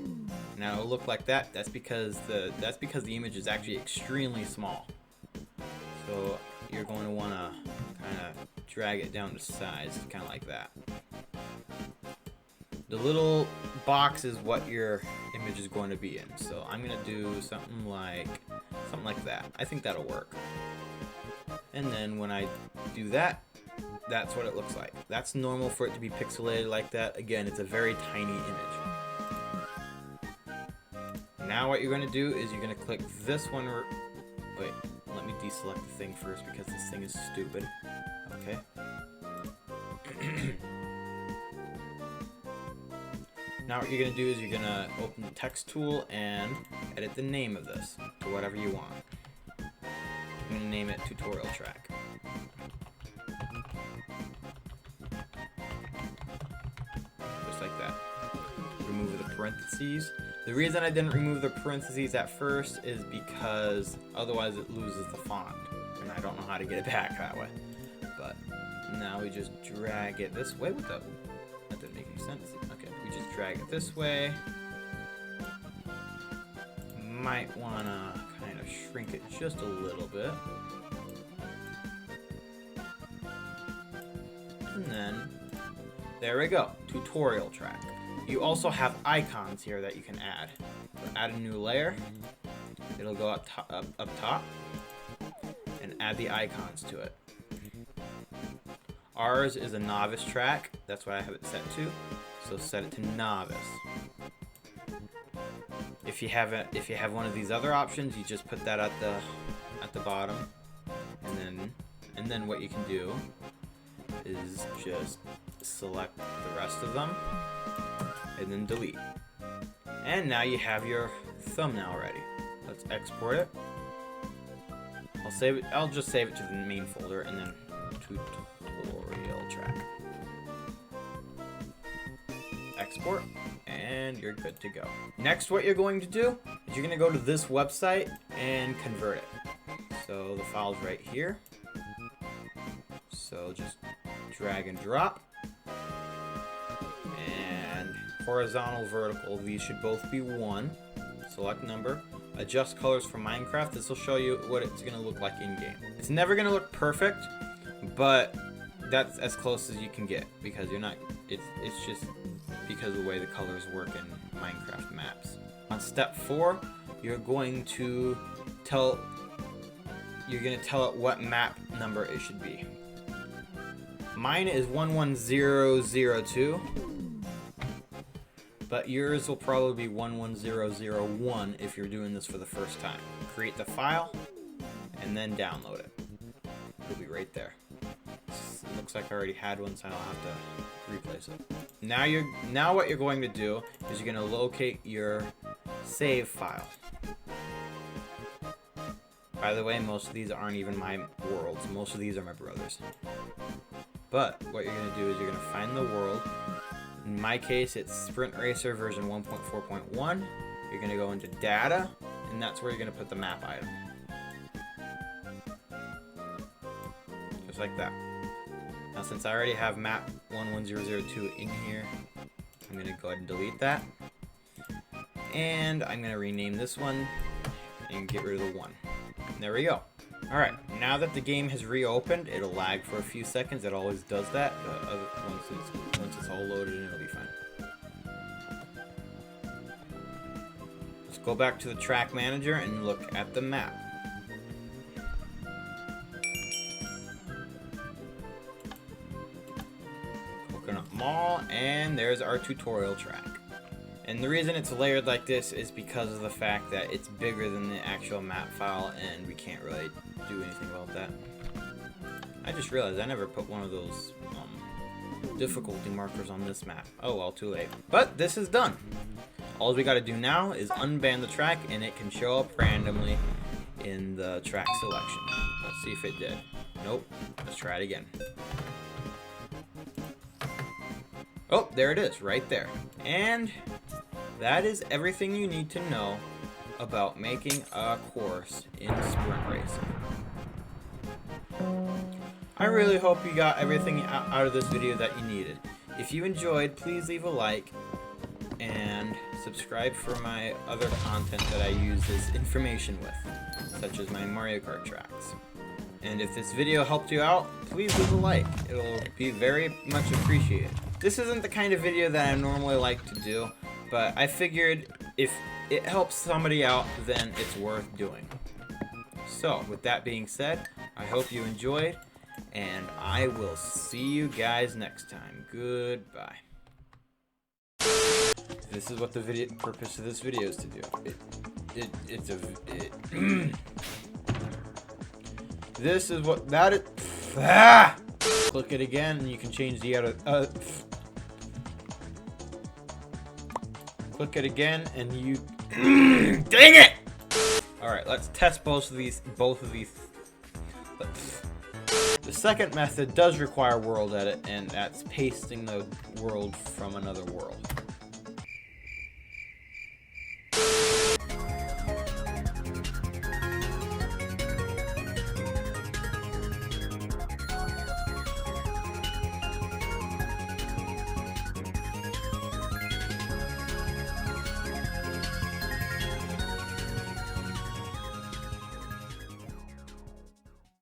Now it'll look like that. That's because the image is actually extremely small. So you're going to want to kind of drag it down to size, kind of like that. The little box is what your image is going to be in. So I'm going to do something like that. I think that'll work. And then when I do that, that's what it looks like. That's normal for it to be pixelated like that. Again, it's a very tiny image. Now what you're going to do is you're going to click this one. Wait, let me deselect the thing first because this thing is stupid. Okay. Now what you're going to do is you're going to open the text tool and edit the name of this to whatever you want. I'm going to name it tutorial track. Just like that. Remove the parentheses. The reason I didn't remove the parentheses at first is because otherwise it loses the font, and I don't know how to get it back that way. But now we just drag it this way. That didn't make any sense. Okay, we just drag it this way. Might want to kind of shrink it just a little bit. And then, there we go, tutorial track. You also have icons here that you can add. So add a new layer. It'll go up top. and add the icons to it. Ours is a novice track. That's what I have it set to. So set it to novice. If you have one of these other options, you just put that at the bottom, and then what you can do is just select the rest of them and then delete. And now you have your thumbnail ready. Let's export it. I'll just save it to the main folder and then tutorial track. Export, and you're good to go. Next, what you're going to do is you're going to go to this website and convert it. So the file's right here. So just drag and drop. And horizontal, vertical, these should both be 1. Select number. Adjust colors for Minecraft. This will show you what it's going to look like in game. It's never going to look perfect, but that's as close as you can get because you're not. It's just because of the way the colors work in Minecraft maps. On step 4, you're going to tell it what map number it should be. Mine is 11002. But yours will probably be 11001 if you're doing this for the first time. Create the file, and then download it. It'll be right there. It looks like I already had one, so I'll have to replace it. Now what you're going to do is you're going to locate your save file. By the way, most of these aren't even my worlds. Most of these are my brother's. But what you're going to do is you're going to find the world. In my case, it's Sprint Racer version 1.4.1. You're going to go into data, and that's where you're going to put the map item. Just like that. Now, since I already have map 11002 in here, I'm going to go ahead and delete that. And I'm going to rename this one and get rid of the 1. There we go. Alright, now that the game has reopened, it'll lag for a few seconds. It always does that. Once it's all loaded in, it'll be fine. Let's go back to the track manager and look at the map. Coconut Mall, and there's our tutorial track. And the reason it's layered like this is because of the fact that it's bigger than the actual map file, and we can't really do anything about that. I just realized I never put one of those difficulty markers on this map. Oh well, too late. But this is done. All we gotta do now is unban the track, and it can show up randomly in the track selection. Let's see if it did. Nope. Let's try it again. Oh, there it is, right there. And that is everything you need to know about making a course in Sprint Racing. I really hope you got everything out of this video that you needed. If you enjoyed, please leave a like and subscribe for my other content that I use this information with, such as my Mario Kart tracks. And if this video helped you out, please leave a like. It'll be very much appreciated. This isn't the kind of video that I normally like to do, but I figured if it helps somebody out, then it's worth doing. So, with that being said, I hope you enjoyed, and I will see you guys next time. Goodbye. This is what the purpose of this video is to do. This is what that is. Ah! Click it again, and you can change the other. Click it again, and you. Dang it! All right, let's test both of these. The second method does require WorldEdit, and that's pasting the world from another world.